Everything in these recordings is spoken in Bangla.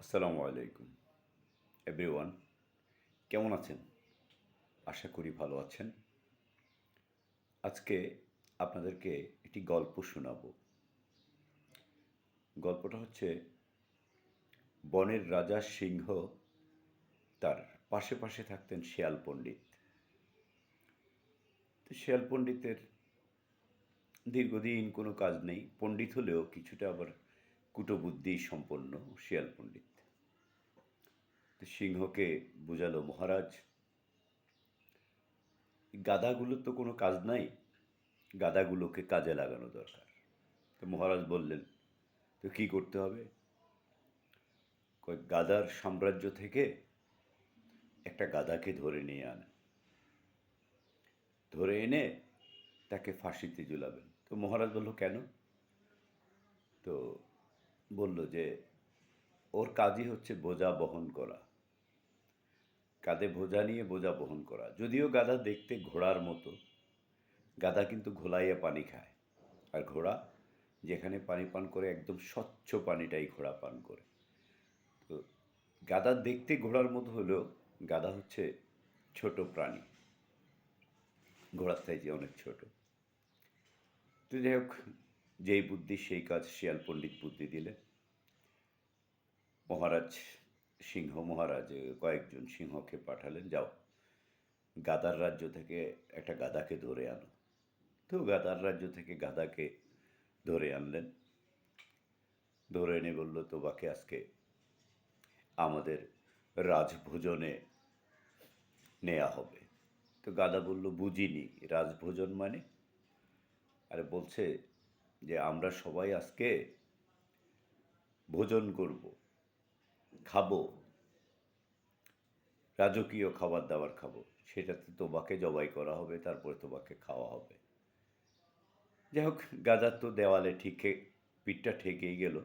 আসসালামু আলাইকুম এভরিওয়ান, কেমন আছেন? আশা করি ভালো আছেন। আজকে আপনাদেরকে একটি গল্প শোনাবো। গল্পটা হচ্ছে বনের রাজা সিংহ, তার পাশে পাশে থাকতেন শেয়াল পণ্ডিত। তো শেয়াল পণ্ডিতের দীর্ঘদিন কোনো কাজ নেই, পণ্ডিত হলেও কিছুটা আবার কুটবুদ্ধি সম্পন্ন শেয়াল পণ্ডিত। তো সিংহকে বুঝালো, মহারাজ, গাধাগুলোর তো কোনো কাজ নাই, গাধাগুলোকে কাজে লাগানো দরকার। তো মহারাজ বললেন, তো কী করতে হবে? গাধার সাম্রাজ্য থেকে একটা গাধাকে ধরে নিয়ে আনেন, ধরে এনে তাকে ফাঁসিতে ঝুলাবেন। তো মহারাজ বলল, কেন? তো বলল যে ওর কাজই হচ্ছে বোঝা বহন করা, কাঁধে বোঝা নিয়ে বোঝা বহন করা। যদিও গাধা দেখতে ঘোড়ার মতো, গাধা কিন্তু ঘোলাইয়া পানি খায়, আর ঘোড়া যেখানে পানি পান করে একদম স্বচ্ছ পানিটাই ঘোড়া পান করে। তো গাধা দেখতে ঘোড়ার মতো হলেও গাধা হচ্ছে ছোট প্রাণী, ঘোড়ার সাইজে অনেক ছোট। তো যাই হোক, যেই বুদ্ধি সেই কাজ, শিয়াল পণ্ডিত বুদ্ধি দিলে। মহারাজ সিংহ মহারাজ কয়েকজন সিংহকে পাঠালেন, যাও গাদার রাজ্য থেকে একটা গাধাকে ধরে আনো। তো গাদার রাজ্য থেকে গাধাকে ধরে আনলেন, ধরে এনে বলল, তোমাকে আজকে আমাদের রাজভোজনে নেওয়া হবে। তো গাধা বলল, বুঝিনি, রাজভোজন মানে? আরে বলছে যে আমরা সবাই আজকে ভোজন করব, খাবো, রাজকীয় খাবার দাবার খাবো, সেটাতে তোমাকে জবাই করা হবে, তারপরে তোমাকে খাওয়া হবে। যাই হোক, গাধার তো দেওয়ালে পিঠটা ঠেকেই গেল।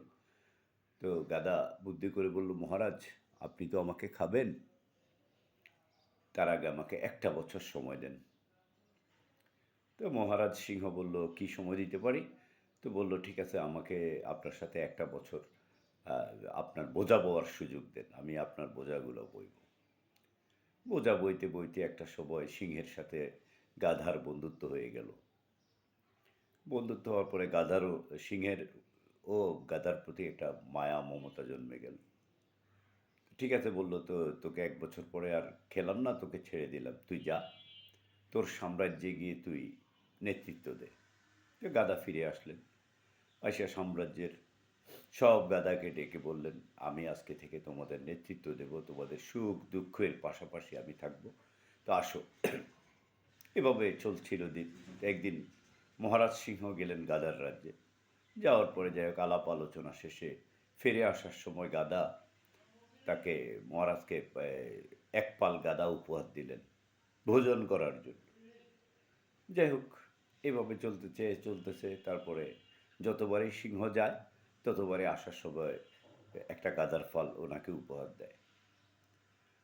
তো গাধা বুদ্ধি করে বলল, মহারাজ, আপনি তো আমাকে খাবেন, তার আগে আমাকে 1 বছর সময় দেন। তো মহারাজ সিংহ বলল, কি সময় দিতে পারি? তো বলল, ঠিক আছে, আমাকে আপনার সাথে 1 বছর আপনার বোঝা বওয়ার সুযোগ দেন, আমি আপনার বোঝাগুলো বইব। বোঝা বইতে বইতে একটা সময় সিংহের সাথে গাধার বন্ধুত্ব হয়ে গেল। বন্ধুত্ব হওয়ার পরে সিংহের ও গাধার প্রতি একটা মায়া মমতা জন্মে গেল। ঠিক আছে, বলল, তো তোকে 1 বছর পরে আর খেলাম না, তোকে ছেড়ে দিলাম, তুই যা, তোর সাম্রাজ্যে গিয়ে তুই নেতৃত্ব দে। তো গাধা ফিরে আসলেন, আসিয়া সাম্রাজ্যের সব গাধাকে ডেকে বললেন, আমি আজকে থেকে তোমাদের নেতৃত্ব দেব, তোমাদের সুখ দুঃখের পাশাপাশি আমি থাকব, তো আসো। এভাবে চলছিল দিন। একদিন মহারাজ সিংহ গেলেন গাদার রাজ্যে। যাওয়ার পরে যাই হোক, আলাপ আলোচনা শেষে ফিরে আসার সময় গাদা তাকে মহারাজকে এক পাল গাদা উপহার দিলেন ভোজন করার জন্য। যাই হোক, এভাবে চলতেছে। তারপরে যতবারই সিংহ যায়, ততবারই আসার সময় একটা গাদার ফল ওনাকে উপহার দেয়।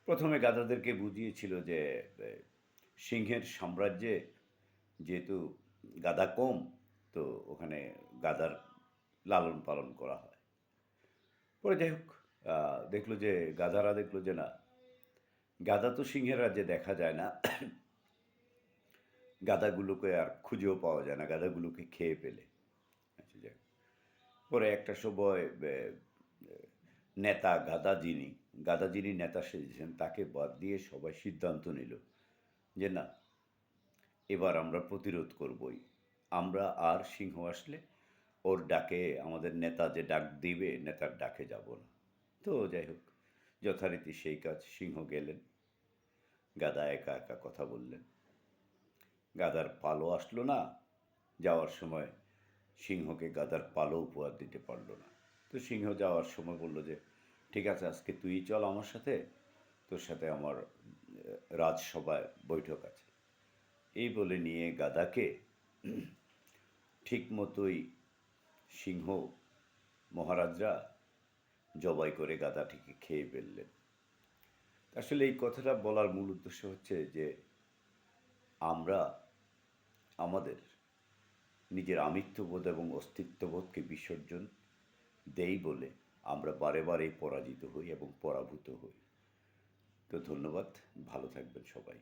প্রথমে গাদাদেরকে বুঝিয়েছিল যে সিংহের সাম্রাজ্যে যেহেতু গাদা কম, তো ওখানে গাদার লালন পালন করা হয়। পরে যাই হোক, দেখলো যে গাধারা দেখলো যে না, গাধা তো সিংহের রাজ্যে দেখা যায় না, গাধাগুলোকে আর খুঁজেও পাওয়া যায় না, গাধাগুলোকে খেয়ে ফেলে। আচ্ছা, যাক। পরে একটা সময় নেতা গাদা যিনি নেতা সেজেছেন, তাকে বাদ দিয়ে সবাই সিদ্ধান্ত নিল যে না, এবার আমরা প্রতিরোধ করবই, আমরা আর সিংহ আসলে ওর ডাকে, আমাদের নেতা যে ডাক দিবে, নেতার ডাকে যাব না। তো যাই হোক, যথারীতি সেই কাজ, সিংহ গেলেন, গাদা একা একা কথা বললেন। গাদার পালও আসলো না, যাওয়ার সময় সিংহকে গাদার পালও উপহার দিতে পারলো না। তো সিংহ যাওয়ার সময় বলল যে, ঠিক আছে, আজকে তুই চল আমার সাথে, তোর সাথে আমার রাজসভায় বৈঠক আছে। এই বলে নিয়ে গাদাকে ঠিক মতোই সিংহ মহারাজরা জবাই করে গাদাটিকে খেয়ে ফেললেন। আসলে এই কথাটা বলার মূল উদ্দেশ্য হচ্ছে যে আমরা আমাদের নিজের আমিত্ববোধ এবং অস্তিত্ববোধকে বিসর্জন দেই বলে আমরা বারে বারেই পরাজিত হই এবং পরাভূত হই। তো ধন্যবাদ। ভালো থাকবেন সবাই।